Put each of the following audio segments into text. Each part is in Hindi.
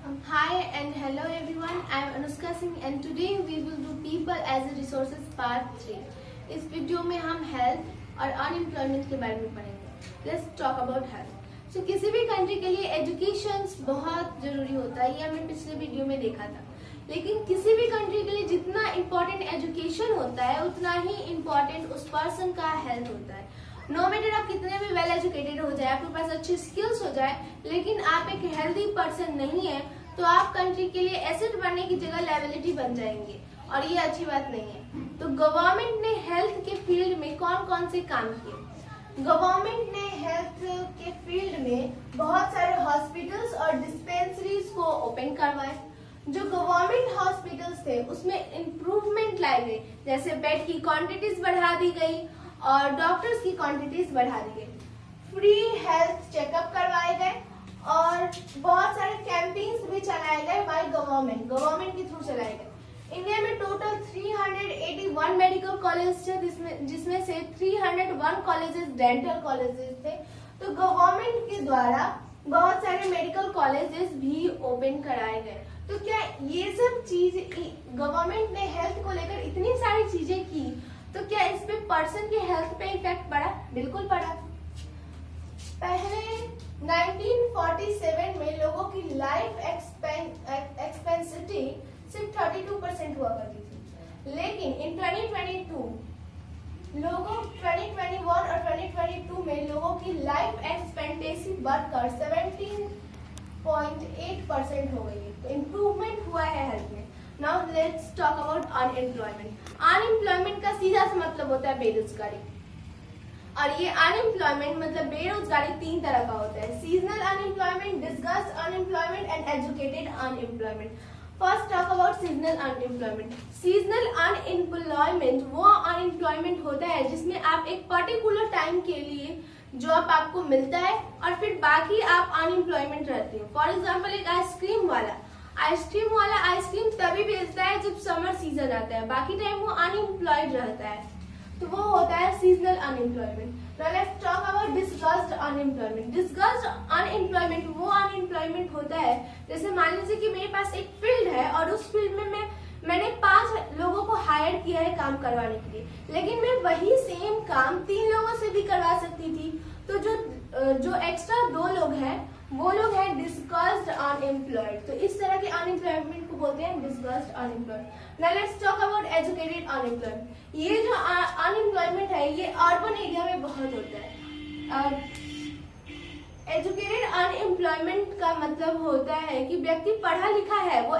Hi and hello everyone. I am Anushka Singh and today we will do people as a resources part 3. इस वीडियो में हम हेल्थ और अनएम्प्लॉयमेंट के बारे में पढ़ेंगे. Let's talk about health. So किसी भी कंट्री के लिए एजुकेशन बहुत जरूरी होता है. ये हमने पिछले वीडियो में देखा था. लेकिन किसी भी कंट्री के लिए जितना इम्पोर्टेंट एजुकेशन होता है उतना ही इम्पोर्टेंट उस पर्सन का हेल्थ होता है. नो मैटर आप कितने भी वेल एजुकेटेड हो जाए, आपके पास अच्छी स्किल्स हो जाए, लेकिन आप एक हेल्दी पर्सन नहीं है तो आप कंट्री के लिए एसेट बनने की जगह लायबिलिटी बन जाएंगे और ये अच्छी बात नहीं है. तो गवर्नमेंट ने हेल्थ के फील्ड में कौन कौन से काम किए? गवर्नमेंट ने हेल्थ के फील्ड में बहुत सारे हॉस्पिटल्स और डिस्पेंसरीज को ओपन करवाए. जो गवर्नमेंट हॉस्पिटल्स थे उसमें इम्प्रूवमेंट लाई गई, जैसे बेड की क्वांटिटीज बढ़ा दी गई और डॉक्टर्स की क्वांटिटीज बढ़ा दी गई. फ्री हेल्थ चेकअप करवाए गए और बहुत सारे कैंपेन्स भी चलाए गए बाय गवर्नमेंट के थ्रू चलाए गए. इंडिया में टोटल 381 मेडिकल कॉलेज थे, जिसमें से 301 कॉलेजेस डेंटल कॉलेजेस थे. तो गवर्नमेंट के द्वारा बहुत सारे मेडिकल कॉलेजेस भी ओपन कराए गए. तो क्या ये सब चीज गवर्नमेंट ने हेल्थ को लेकर इतनी सारी चीजें की, तो क्या इस पे पर्सन के हेल्थ पे इफेक्ट पड़ा? बिल्कुल पड़ा. पहले 1947 में लोगों की लाइफ एक्सपेंसिटी सिर्फ 32% हुआ करती थी, लेकिन इन 2021 और 2022 में लोगों की लाइफ एक्सपेक्टेंसी बढ़कर 17.8% हो गई है. तो इम्प्रूवमेंट हुआ है हेल्थ में. Now let's talk about unemployment. Unemployment का सीधा सा मतलब होता है बेरोजगारी. और ये अनएम्प्लॉयमेंट मतलब बेरोजगारी तीन तरह का होता है: seasonal unemployment, disguised unemployment and educated unemployment. First talk about seasonal unemployment. Seasonal unemployment वो अनएम्प्लॉयमेंट होता है जिसमें आप एक पर्टिकुलर टाइम के लिए जॉब आपको मिलता है और फिर बाकी आप अनएम्प्लॉयमेंट रहते हो. फॉर एग्जाम्पल एक आइसक्रीम वाला आइसक्रीम तभी बेचता है जब समर सीजन आता है, बाकी टाइम वो अनएम्प्लॉयड रहता है. तो वो होता है seasonal unemployment. Now let's talk about disguised unemployment. Disguised unemployment वो अनएम्प्लॉयमेंट होता है जैसे मान लीजिए कि मेरे पास एक फील्ड है और उस फील्ड में मैंने 5 लोगों को हायर किया है काम करवाने के लिए, लेकिन मैं वही सेम काम 3 लोगों से भी करवा सकती थी. तो जो एक्स्ट्रा 2 लोग हैं वो लोग हैं डिस्गस्ड अनएम्प्लॉयड. तो इस तरह के अनएम्प्लॉयमेंट को बोलते हैं disguised unemployed. Now let's talk about educated unemployed. ये जो अनएम्प्लॉयमेंट है ये अर्बन एरिया में बहुत होता है. एजुकेटेड अनएम्प्लॉयमेंट का मतलब होता है कि व्यक्ति पढ़ा लिखा है, वो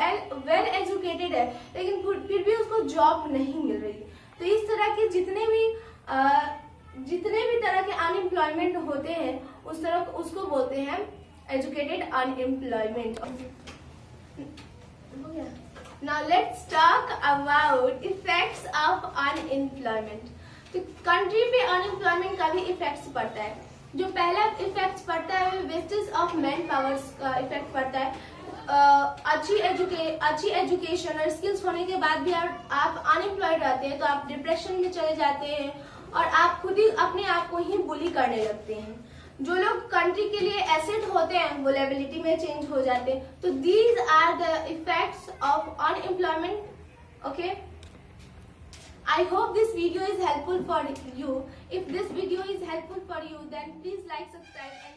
वेल एजुकेटेड है, लेकिन फिर भी उसको जॉब नहीं मिल रही. तो इस तरह के जितने भी तरह के अनएम्प्लॉयमेंट होते हैं उसको बोलते हैं educated unemployment. Now let's talk about effects of unemployment. तो कंट्री पे अनएम्प्लॉयमेंट का भी इफेक्ट्स पड़ता है. जो पहला इफेक्ट पड़ता है वेस्टेज ऑफ मैन पावर्स का इफेक्ट पड़ता है. अच्छी एजुकेशन और स्किल्स होने के बाद भी आप अनएम्प्लॉयड रहते हैं तो आप डिप्रेशन में चले जाते हैं और आप खुद ही अपने आप को ही बुली करने लगते हैं. जो लोग कंट्री के लिए एसेट होते हैं वो लायबिलिटी में चेंज हो जाते हैं. तो these are the effects of unemployment. Okay, I hope this video is helpful for you. If this video is helpful for you, then please like, subscribe and